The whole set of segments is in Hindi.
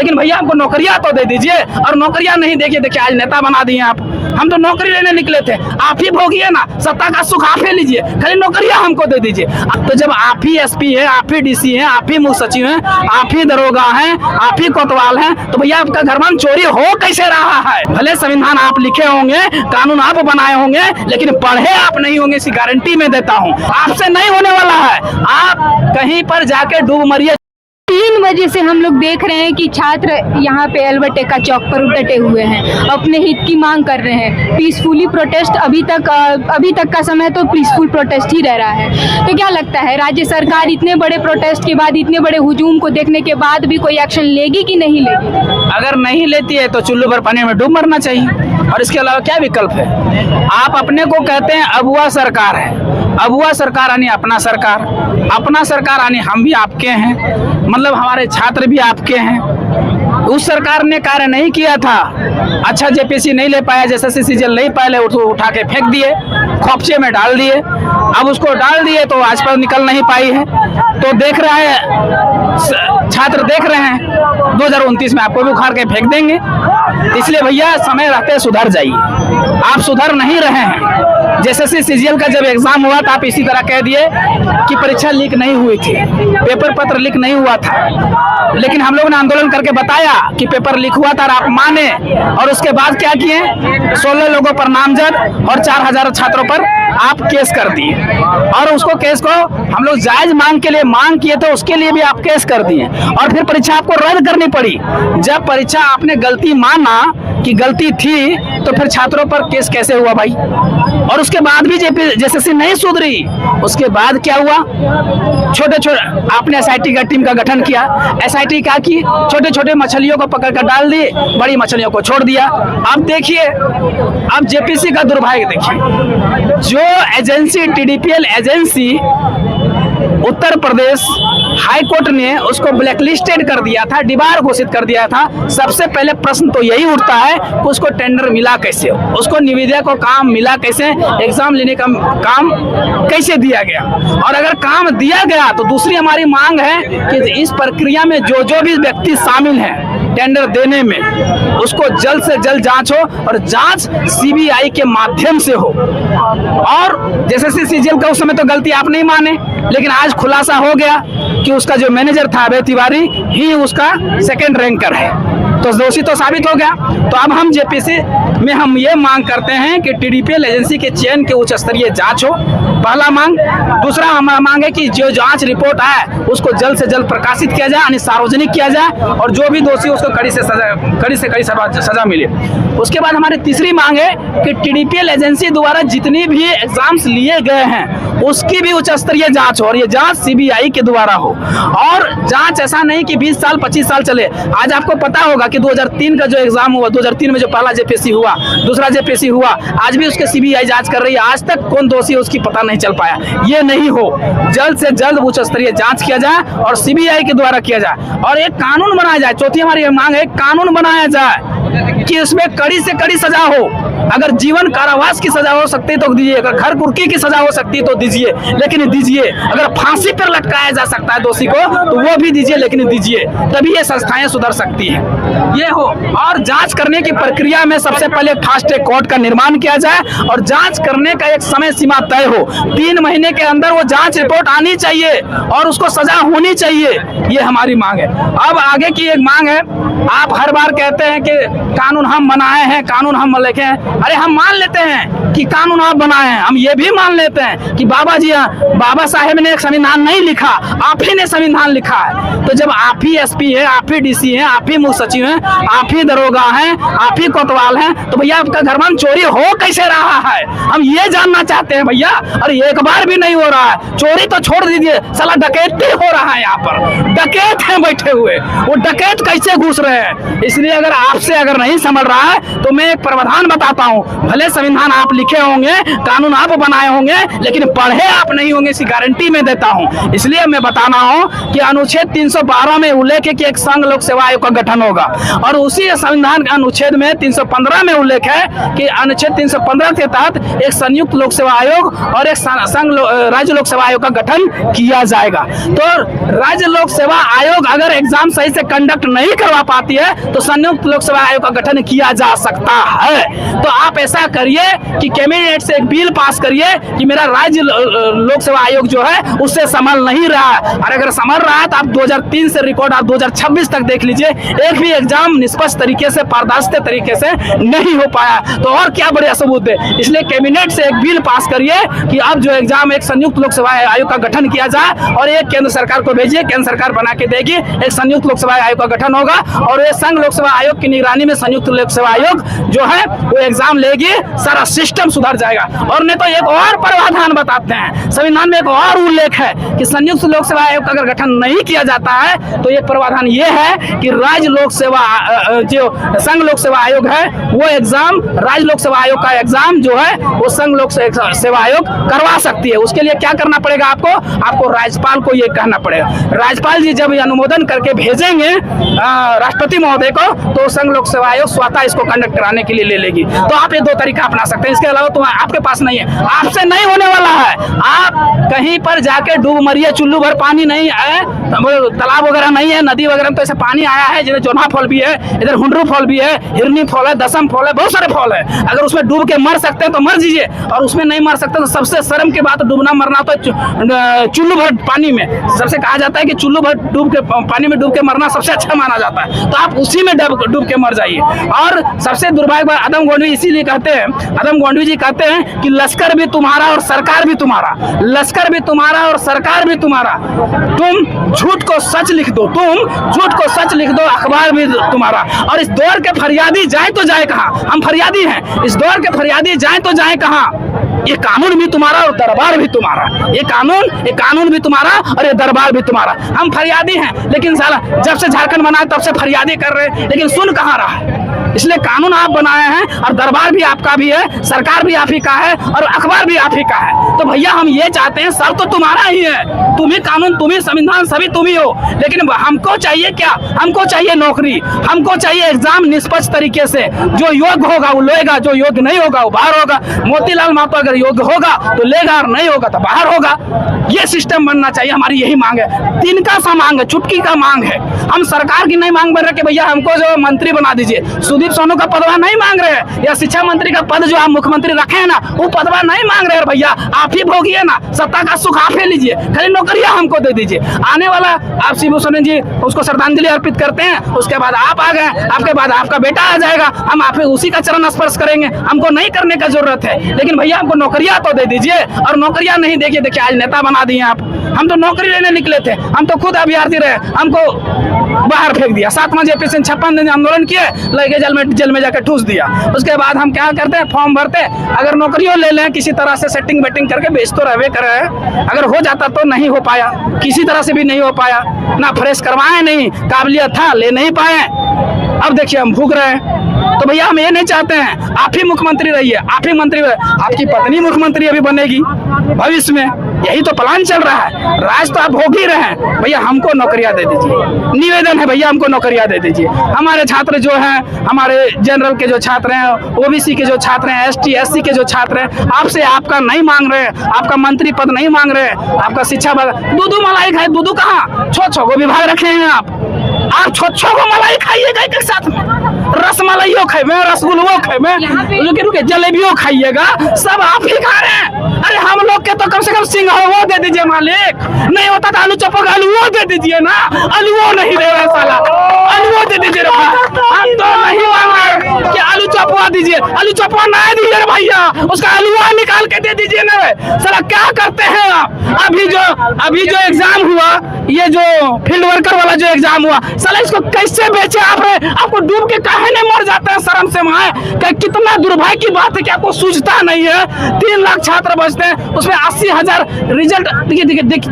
लेकिन भैया हमको नौकरियां तो दे दीजिए, और नौकरियां नहीं देखिए आज नेता बना दिए आप। हम तो नौकरी लेने निकले थे, आप ही भोगिए ना, सत्ता का सुख आप ही लीजिए, खाली नौकरियां हमको दे दीजिए। तो जब आप ही एसपी है, आप ही डीसी हैं, आप ही मुख्य सचिव हैं, आप ही दरोगा हैं, आप ही कोतवाल हैं, तो भैया आपका घर में चोरी हो कैसे रहा है? भले संविधान आप लिखे होंगे, कानून आप बनाए होंगे, लेकिन पढ़े आप नहीं होंगे, इसकी गारंटी मैं देता हूँ। आपसे नहीं होने वाला है, आप कहीं पर जाके डूब मरिए। 3 बजे से हम लोग देख रहे हैं कि छात्र यहाँ पे अल्बर्ट एक्का चौक पर डटे हुए हैं, अपने हित की मांग कर रहे हैं। पीसफुली प्रोटेस्ट अभी तक का समय तो पीसफुल प्रोटेस्ट ही रह रहा है। तो क्या लगता है राज्य सरकार इतने बड़े प्रोटेस्ट के बाद, इतने बड़े हुजूम को देखने के बाद भी कोई एक्शन लेगी कि नहीं लेगी? अगर नहीं लेती है तो चुल्लू भर पानी में डूब मरना चाहिए, और इसके अलावा क्या विकल्प है? आप अपने को कहते हैं अबुआ सरकार है, अबुआ सरकार यानी अपना सरकार यानी हम भी आपके हैं, मतलब हमारे छात्र भी आपके हैं। उस सरकार ने कार्य नहीं किया था, अच्छा जेपीसी नहीं ले पाया, जैसे सीजल नहीं पाए, उसको उठा के फेंक दिए, खोपचे में डाल दिए। अब उसको डाल दिए तो आज पर निकल नहीं पाई है, तो देख रहा है छात्र, देख रहे हैं 2029 में आपको भी उखाड़ के फेंक देंगे। इसलिए भैया समय रहते सुधर जाइए, आप सुधर नहीं रहे हैं। जैसे सीजीएल का जब एग्जाम हुआ था, आप इसी तरह कह दिए कि परीक्षा लीक नहीं हुई थी, पेपर पत्र लीक नहीं हुआ था, लेकिन हम लोगों ने आंदोलन करके बताया कि पेपर लीक हुआ था और आप माने, और उसके बाद क्या किए? 16 लोगों पर नामजद और 4000 छात्रों पर आप केस कर दिए, और उसको केस को हम लोग जायज मांग के लिए मांग किए थे, उसके लिए भी आप केस कर दिए, और फिर परीक्षा आपको रद्द करनी पड़ी। जब परीक्षा आपने गलती माना कि गलती थी, तो फिर छात्रों पर केस कैसे हुआ भाई? और उसके बाद भी जेएसएससी नहीं सुधरी, उसके बाद क्या हुआ? छोटे आपने एसआईटी का टीम का गठन किया, एसआईटी क्या की? छोटे छोटे मछलियों को पकड़ कर डाल दी, बड़ी मछलियों को छोड़ दिया। अब देखिए, अब जेपीसी का दुर्भाग्य देखिए, जो agency TDPL agency Uttar Pradesh high court ने उसको ब्लैकलिस्टेड कर दिया था, डिबार घोषित कर दिया था। सबसे पहले प्रश्न तो यही उठता है कि उसको टेंडर मिला कैसे, उसको निविदा को काम मिला कैसे, एग्जाम लेने का काम कैसे दिया गया, और अगर काम दिया गया तो दूसरी हमारी मांग है कि इस प्रक्रिया में जो भी व्यक्ति शामिल है टेंडर देने में, उसको जल्द से जल्द जांच हो, और जांच सीबीआई के माध्यम से हो। और जैसे सीजीएल का उस समय तो गलती आप नहीं माने, लेकिन आज खुलासा हो गया कि उसका जो मैनेजर था अभय तिवारी ही उसका सेकंड रैंकर है, तो दोषी तो साबित हो गया। तो अब हम जेपीसी में हम ये मांग करते हैं कि टीडीपीएल एजेंसी के चयन के उच्च स्तरीय जांच हो, पहला मांग। दूसरा हमारा मांग है कि जो जांच रिपोर्ट आए उसको जल्द से जल्द प्रकाशित किया जाए, यानी सार्वजनिक किया जाए, और जो भी दोषी उसको कड़ी से कड़ी सजा मिले। उसके बाद हमारी तीसरी मांग है कि टीडीपीएल एजेंसी द्वारा जितनी भी एग्जाम्स लिए गए हैं उसकी भी उच्च स्तरीय जांच हो, और ये जांच सीबीआई के द्वारा हो। और जांच ऐसा नहीं कि 20 साल 25 साल चले। आज आपको पता होगा कि 2003 का जो एग्जाम हुआ, 2003 में जो पहला जेपीसी हुआ, दूसरा जेपीसी हुआ, आज भी उसके सीबीआई जांच कर रही है। आज तक कौन दोषी है उसकी पता नहीं चल पाया। ये नहीं हो, जल्द से जल्द उच्च स्तरीय जांच किया जाए और सीबीआई के द्वारा किया जाए, और एक कानून बनाया जाए। चौथी हमारी मांग है, कानून बनाया जाए कि इसमें कड़ी से कड़ी सजा हो। अगर जीवन कारावास की सजा हो सकती है तो दीजिए, अगर घर कुर्की की सजा हो सकती है तो दीजिए, लेकिन दीजिए। अगर फांसी पर लटकाया जा सकता है दोषी को तो वो भी दीजिए, लेकिन दीजिए, तभी ये संस्थाएं सुधर सकती हैं। ये हो, और जांच करने की प्रक्रिया में सबसे पहले फास्ट ट्रैक कोर्ट का निर्माण किया जाए, और जांच करने का एक समय सीमा तय हो। 3 महीने के अंदर वो जांच रिपोर्ट आनी चाहिए और उसको सजा होनी चाहिए। ये हमारी मांग है। अब आगे की एक मांग है, आप हर बार कहते हैं कि कानून हम बनाए हैं, कानून हम लिखे हैं। अरे हम मान लेते हैं कि कानून आप बनाए हैं, हम ये भी मान लेते हैं कि बाबा साहेब ने एक संविधान नहीं लिखा, आप ही ने संविधान लिखा है। तो जब आप ही एसपी है, आप ही डीसी हैं, आप ही मुख्य सचिव हैं, आप ही दरोगा हैं, आप ही कोतवाल हैं, तो भैया आपका घर में चोरी हो कैसे रहा है? हम ये जानना चाहते हैं भैया। और एक बार भी नहीं हो रहा है, चोरी तो छोड़ दीजिए, साला डकैती हो रहा है। यहाँ पर डकैत हैं बैठे हुए, वो डकैत कैसे घुस रहे हैं? इसलिए अगर आपसे अगर नहीं समझ रहा है तो मैं एक प्रावधान बताता हूँ। भले संविधान आप लिखे होंगे, कानून आप बनाए होंगे, लेकिन पढ़े आप नहीं होंगे, इसी गारंटी में देता हूं। इसलिए मैं बताना हूं कि अनुच्छेद 312 में उल्लेख है कि एक संघ लोक सेवा आयोग का गठन होगा, और उसी संविधान के अनुच्छेद में 315 में उल्लेख है कि अनुच्छेद 315 के तहत एक संयुक्त लोक सेवा आयोग और एक राज्य लोक सेवा आयोग का गठन किया जाएगा। तो राज्य लोक सेवा आयोग अगर एग्जाम सही से कंडक्ट नहीं करवा पाती है तो संयुक्त लोक सेवा आयोग का गठन किया जा सकता है। तो आप ऐसा करिए कि कैबिनेट से एक बिल पास करिए कि मेरा राज्य लोक सेवा आयोग जो है उससे संभल नहीं रहा है, और अगर संभल रहा है तो आप 2003 से रिकॉर्ड आप 2026 तक देख लीजिए, एक भी एग्जाम निष्पक्ष तरीके से, पारदर्शी तरीके से नहीं हो पाया। तो और क्या बड़े सबूत है। इसलिए कैबिनेट से एक बिल पास करिए कि अब जो एग्जाम एक संयुक्त लोक सेवा आयोग का गठन किया जाए, और एक केंद्र सरकार को भेजिए, केंद्र सरकार बना के देगी, एक संयुक्त लोक सेवा आयोग का गठन होगा, और ये संघ लोक सेवा आयोग की निगरानी में संयुक्त लोक सेवा आयोग जो है वो एग्जाम लेगी, सारा सिस्टम सुधर जाएगा। और नहीं तो एक और प्रावधान बताते हैं, संविधान में एक और उल्लेख है कि संयुक्त लोक सेवा आयोग का अगर गठन नहीं किया जाता है तो एक प्रावधान ये है कि राज्य लोक सेवा जो संघ लोक सेवा आयोग है वो एग्जाम, राज्य लोक सेवा आयोग का एग्जाम जो है वो संघ लोक सेवा आयोग करवा सकती है। उसके लिए क्या करना पड़ेगा आपको राज्यपाल को ये कहना पड़ेगा। राज्यपाल जी जब अनुमोदन करके भेजेंगे राष्ट्रपति महोदय को, तो संघ लोक सेवा आयोग स्वतः इसको कंडक्ट कराने के लिए ले लेगी। तो आप ये दो तरीका अपना सकते हैं, इसके अलावा तो आपके पास नहीं है, आपसे नहीं होने वाला है। आप कहीं पर जाके डूब मरिए, चुल्लू भर पानी नहीं है, तालाब वगैरह नहीं है, नदी वगैरह में तो ऐसा पानी आया है, जिधर जोना फॉल भी है, इधर हुंडरू फॉल भी है, हिरनी फॉल है, दसम फॉल है, बहुत सारे फॉल है। अगर उसमें डूब के मर सकते हैं तो मर जाइए, और उसमें नहीं मर सकते तो सबसे शर्म की बात, डूबना मरना तो चुल्लू भर पानी में सबसे कहा जाता है कि चुल्लू भर पानी में डूब के मरना सबसे अच्छा माना जाता है। तो आप उसी में डूब के मर जाइए। और सबसे दुर्भाग्य बात, आदम गोंडवी इसीलिए कहते हैं, आदम गोंडवी जी कहते हैं कि लश्कर भी तुम्हारा और सरकार भी तुम्हारा, लश्कर भी तुम्हारा और सरकार भी तुम्हारा, तुम झूठ को सच लिख दो, तुम झूठ को सच लिख दो, अखबार भी तुम्हारा। और इस दौर के फरियादी जाए तो जाए कहाँ, हम फरियादी हैं, इस दौर के फरियादी जाए तो जाए कहाँ। ये कानून भी तुम्हारा और दरबार भी तुम्हारा, ये कानून भी तुम्हारा और ये दरबार भी तुम्हारा। हम फरियादी हैं, लेकिन साला जब से झारखंड बना तब से फरियादी कर रहे हैं, लेकिन सुन कहाँ रहा है। इसलिए कानून आप बनाए हैं, और दरबार भी आपका भी है, सरकार भी आप ही का है, और अखबार भी आप ही का है। तो भैया हम ये चाहते हैं, सर तो तुम्हारा ही है, तुम ही कानून, तुम ही संविधान, सभी तुम ही हो, लेकिन हमको चाहिए क्या, हमको चाहिए नौकरी, हमको चाहिए एग्जाम निष्पक्ष तरीके से, जो योग्य होगा वो लेगा, जो योग्य नहीं होगा वो बाहर होगा। मोतीलाल महतो अगर योग्य होगा तो लेगा, और नहीं होगा तो बाहर होगा। ये सिस्टम बनना चाहिए, हमारी यही मांग है। तिनका सा मांग है, चुटकी का मांग है। हम सरकार की नहीं मांग बन रहे कि भैया हमको जो मंत्री बना दीजिए, सुदीप सोनू का पदवा नहीं मांग रहे हैं, या शिक्षा मंत्री का पद जो आप मुख्यमंत्री रखे हैं ना, वो पदवा नहीं मांग रहे हैं भैया, आप ही भोगिए ना, सत्ता का सुख आप ही लीजिए, खाली नौकरियां हमको दे दीजिए। आने वाला आप शिबू सोरेन जी उसको श्रद्धांजलि अर्पित करते हैं, उसके बाद आप आ गए, आपके बाद आपका बेटा आ जाएगा, हम आप उसी का चरण स्पर्श करेंगे, हमको नहीं करने का जरूरत है। लेकिन भैया हमको नौकरियां तो दे दीजिए, और नौकरियां नहीं देखिए, देखिए आज नेता बना दिए आप। हम तो नौकरी लेने निकले थे, हम तो खुद अभ्यर्थी रहे, हमको बाहर फेंक दिया। 7 जेपी 56 दिन आंदोलन किए, लगे जेल में जाकर ठूस दिया। उसके बाद हम क्या करते हैं, फॉर्म भरते, अगर नौकरियों ले लें किसी तरह से सेटिंग बेटिंग करके, बेच तो रहे करे, अगर हो जाता तो नहीं हो पाया, किसी तरह से भी नहीं हो पाया ना, फ्रेश करवाए नहीं, काबिलियत था ले नहीं पाए, अब देखिए हम भूख रहे हैं। तो भैया हम ये नहीं चाहते हैं आप ही मुख्यमंत्री रहिए, आप ही मंत्री, आपकी पत्नी मुख्यमंत्री अभी बनेगी भविष्य में, यही तो प्लान चल रहा है। राज तो आप हो ही रहे हैं, भैया हमको नौकरियां दे दीजिए, निवेदन है भैया हमको नौकरियां दे दीजिए। हमारे छात्र जो हैं, हमारे जनरल के जो छात्र हैं, ओबीसी के जो छात्र हैं, एसटी एससी के जो छात्र हैं, आपसे आपका नहीं मांग रहे, आपका मंत्री पद नहीं मांग रहे, आपका शिक्षा दूधू मलाई खाए, दूधू कहाँ, छो को विभाग रखे हैं आप छो को मलाई खाइएगा एक साथ में, रसमलाइयों खाए में, रसगुल्लों खाए में, रुके जलेबियों खाइएगा, सब आप ही खा रहे हैं। अरे हम लोग के तो कम से कम सिंघाड़ा वो दे दीजिए मालिक, नहीं होता तो आलू चप्पा आलू वो दे दीजिए ना, आलू वो नहीं दे रहे साला, आलू वो दे दीजिए। हम तो नहीं मांग रहे कि आलू चप्पा दीजिए, आलू चप्पा नहीं दीजिए भैया, उसका आलूआ निकाल के दे दीजिए ना। साला क्या करते हैं आप? अभी जो एग्जाम हुआ, ये जो फील्ड वर्कर वाला जो एग्जाम हुआ, साला इसको कैसे बेचे आपको डूब के काहे नहीं मर जाते हैं शर्म से माए? कितना दुर्भाग्य की बात है कि आपको सूझता नहीं है। 3 लाख छात्र बचते हैं, उसमें 80,000 रिजल्ट।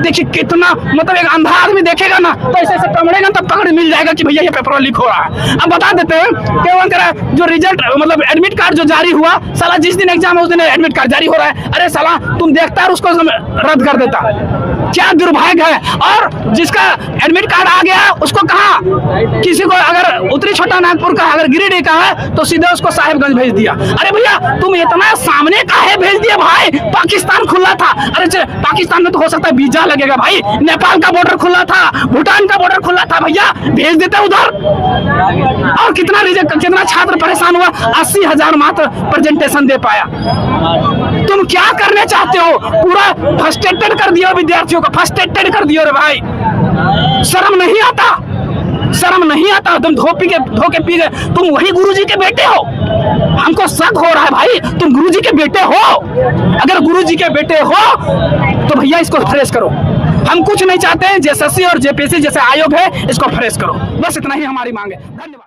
देखिए कितना, मतलब एक अंधा आदमी देखेगा ना तो ऐसे पकड़ेगा, तब पकड़ मिल जाएगा कि भैया ये पेपर लीक हो रहा है। अब बता देते हैं कि जो रिजल्ट मतलब एडमिट कार्ड जो जारी हुआ, साला जिस दिन एग्जाम है उस दिन एडमिट कार्ड जारी हो रहा है। अरे साला तुम देखता और उसको रद्द कर देता, क्या दुर्भाग्य है। और जिसका एडमिट कार्ड आ गया उसको कहा, किसी को अगर उत्तरी छोटा नागपुर का अगर गिरिडीह का है तो सीधे उसको साहिबगंज भेज दिया। अरे भैया तुम इतना सामने काहे भेज दिया भाई, पाकिस्तान खुला था। अरे पाकिस्तान में तो हो सकता है वीजा लगेगा भाई, नेपाल का बॉर्डर खुला था, भूटान का बॉर्डर खुला था, भैया भेज देते उधर। और कितना छात्र परेशान हुआ, 80,000 मात्र प्रेजेंटेशन दे पाया। तुम क्या करने चाहते हो, पूरा फ्रस्ट्रेटेड कर दिया विद्यार्थियों को, फ्रस्ट्रेटेड कर दिया रे भाई। शर्म नहीं आता, शर्म नहीं आता। तुम धोके पी गए, तुम वही गुरुजी के बेटे हो। हमको शक हो रहा है भाई, तुम गुरुजी के बेटे हो। अगर गुरुजी के बेटे हो तो भैया इसको फ्रेश करो। हम कुछ नहीं चाहते हैं, जेएसएससी और जेपीएससी जैसे आयोग है इसको फ्रेश करो, बस इतना ही हमारी मांग है। धन्यवाद।